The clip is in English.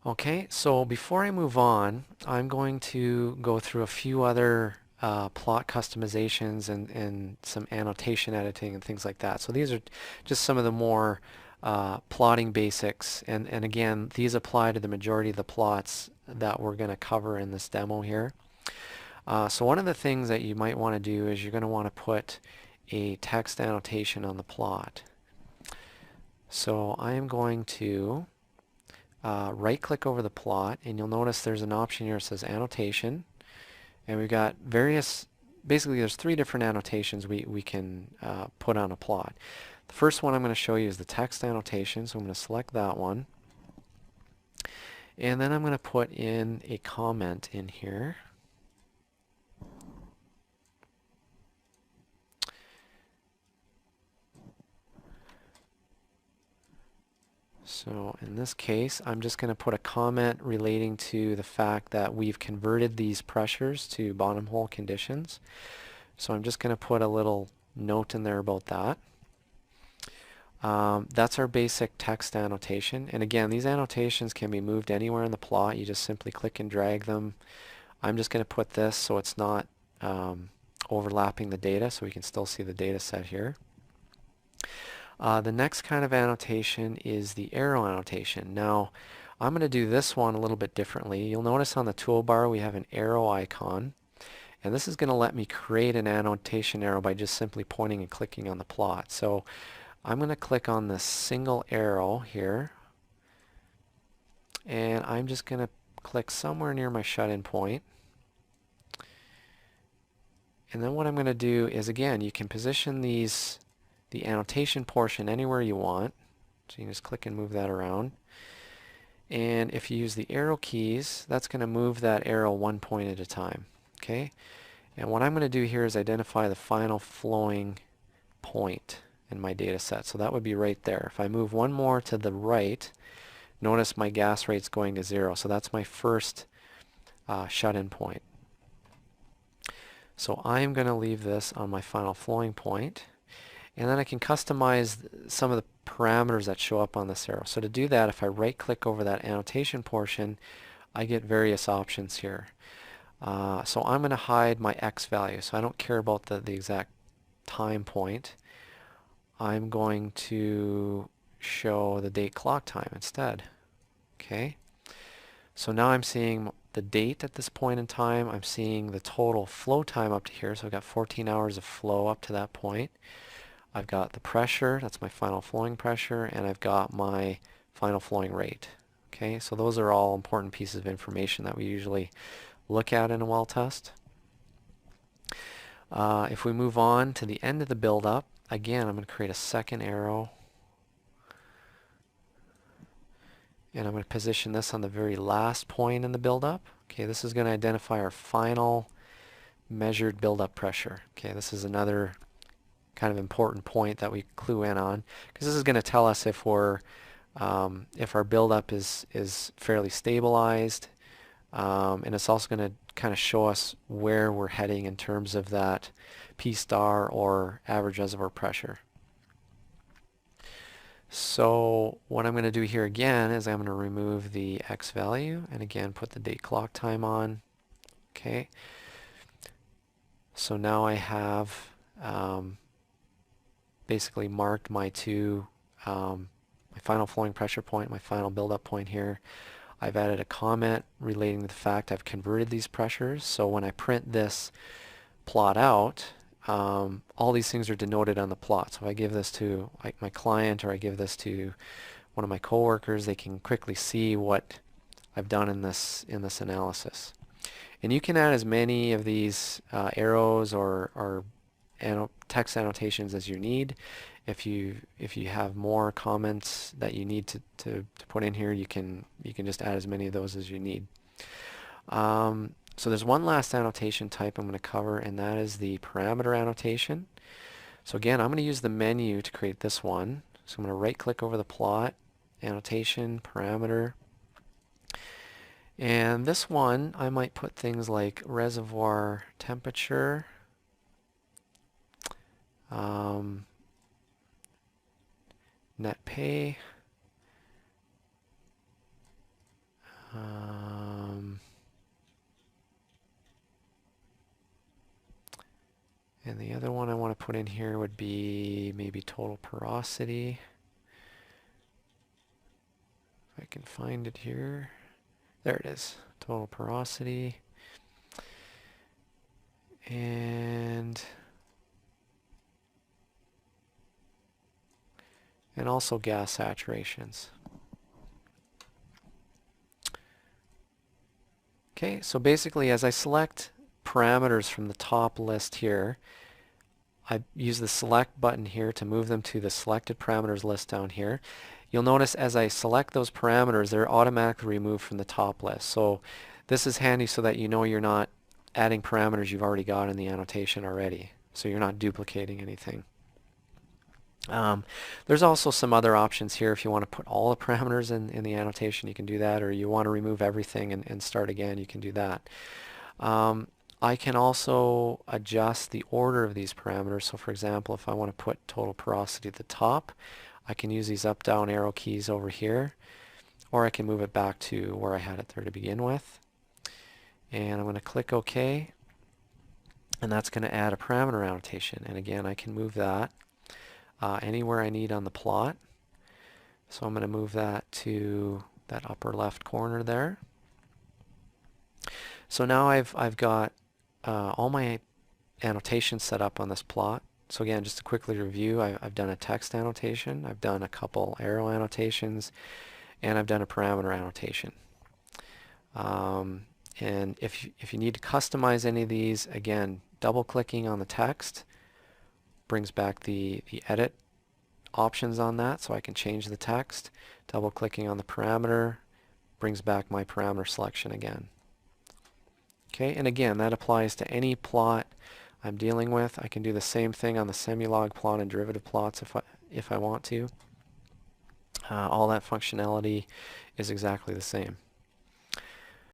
Okay, so before I move on, I'm going to go through a few other plot customizations and some annotation editing and things like that. So these are just some of the more plotting basics, and again, these apply to the majority of the plots that we're going to cover in this demo here. So one of the things that you might want to do is you're going to want to put a text annotation on the plot. So I am going to right click over the plot, and you'll notice there's an option here that says annotation, and we've got various, basically there's three different annotations we can put on a plot. The first one I'm going to show you is the text annotation, so I'm going to select that one, and then I'm going to put in a comment in here. So in this case, I'm just going to put a comment relating to the fact that we've converted these pressures to bottom hole conditions. So I'm just going to put a little note in there about that. That's our basic text annotation. And again, these annotations can be moved anywhere in the plot. You just simply click and drag them. I'm just going to put this so it's not overlapping the data, so we can still see the data set here. The next kind of annotation is the arrow annotation. Now, I'm going to do this one a little bit differently. You'll notice on the toolbar we have an arrow icon, and this is going to let me create an annotation arrow by just simply pointing and clicking on the plot. So I'm going to click on this single arrow here, and I'm just going to click somewhere near my shut-in point. And then what I'm going to do is, again, you can position the annotation portion anywhere you want. So you can just click and move that around. And if you use the arrow keys, that's going to move that arrow one point at a time. Okay? And what I'm going to do here is identify the final flowing point in my data set. So that would be right there. If I move one more to the right, notice my gas rate's going to 0. So that's my first shut-in point. So I'm going to leave this on my final flowing point. And then I can customize some of the parameters that show up on this arrow. So to do that, if I right click over that annotation portion, I get various options here. So I'm going to hide my X value. So I don't care about the exact time point. I'm going to show the date clock time instead. Okay. So now I'm seeing the date at this point in time. I'm seeing the total flow time up to here. So I've got 14 hours of flow up to that point. I've got the pressure, that's my final flowing pressure, and I've got my final flowing rate. Okay, so those are all important pieces of information that we usually look at in a well test. If we move on to the end of the build-up, again, I'm going to create a second arrow, and I'm going to position this on the very last point in the build-up. Okay, this is going to identify our final measured build-up pressure. Okay, this is another kind of important point that we clue in on, because this is going to tell us if we're if our buildup is fairly stabilized, and it's also going to kind of show us where we're heading in terms of that P star or average reservoir pressure. So what I'm going to do here again is I'm going to remove the X value and again put the date clock time on. Okay, so now I have basically marked my two, my final flowing pressure point, my final buildup point here. I've added a comment relating to the fact I've converted these pressures. So when I print this plot out, all these things are denoted on the plot. So if I give this to my client or I give this to one of my coworkers, they can quickly see what I've done in this analysis. And you can add as many of these arrows or text annotations as you need. If you have more comments that you need to put in here, you can just add as many of those as you need. So there's one last annotation type I'm going to cover, and that is the parameter annotation. So again, I'm going to use the menu to create this one. So I'm going to right click over the plot, annotation, parameter. And this one, I might put things like reservoir temperature, net pay, And the other one I want to put in here would be maybe total porosity. If I can find it here. There it is, total porosity. And also gas saturations. Okay, so basically as I select parameters from the top list here, I use the select button here to move them to the selected parameters list down here. You'll notice as I select those parameters, they're automatically removed from the top list. So this is handy so that you know you're not adding parameters you've already got in the annotation already. So you're not duplicating anything. There's also some other options here. If you want to put all the parameters in the annotation, you can do that, or you want to remove everything and start again, you can do that. I can also adjust the order of these parameters. So for example, if I want to put total porosity at the top, I can use these up down arrow keys over here, or I can move it back to where I had it there to begin with. And I'm going to click OK, and that's going to add a parameter annotation. And again, I can move that anywhere I need on the plot. So I'm going to move that to that upper left corner there. So now I've got all my annotations set up on this plot. So again, just to quickly review, I've done a text annotation, I've done a couple arrow annotations, and I've done a parameter annotation. And if you need to customize any of these, again, double-clicking on the text brings back the edit options on that, so I can change the text. Double-clicking on the parameter brings back my parameter selection again. Okay, and again, that applies to any plot I'm dealing with. I can do the same thing on the semi-log plot and derivative plots if I want to. All that functionality is exactly the same.